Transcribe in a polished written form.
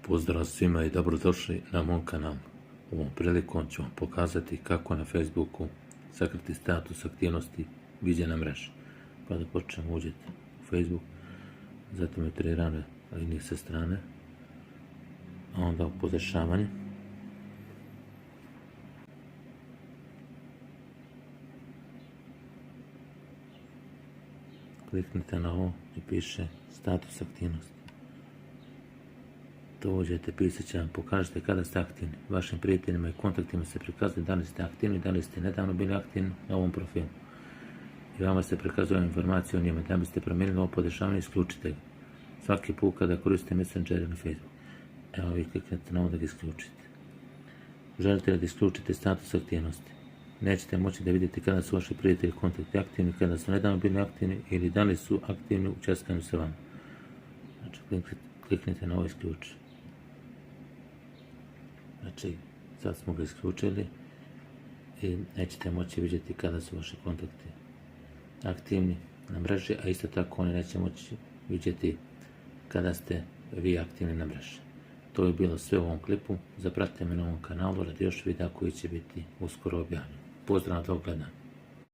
Pozdrav svima i dobrodošli na mom kanalu. Ovom prilikom ću vam pokazati kako na Facebooku sakriti status aktivnosti viđene mreže. Pa da počnemo, uđete u Facebook, zatim u 3 ravne linije sa strane, a onda u podešavanje. Kliknite na ovo i piše status aktivnosti. To uđete, pisat će vam, pokažete kada ste aktivni. Vašim prijateljima i kontaktima se prikazuje da li ste aktivni, da li ste nedavno bili aktivni na ovom profilu. I vama se prikazuje informacija o njima. Da biste promijenili ovo podešavanje, isključite ga. Svaki put kada koristite Messenger ili Facebook. Evo, vi kliknete na ovo da ga isključite. Želite da isključite status aktivnosti. Nećete moći da vidite kada su vaši prijatelji i kontakti aktivni, kada su nedavno bili aktivni ili da li su aktivni u českanju sa vama. Znači, kliknite na ovo isključiti. Znači, sad smo ga isključili i nećete moći vidjeti kada su vaši kontakti aktivni na mreži, a isto tako oni neće moći vidjeti kada ste vi aktivni na mreži. To je bilo sve u ovom klipu. Zapratite me na ovom kanalu radi još videa koji će biti uskoro objavljeni. Pozdrav, do gledanja.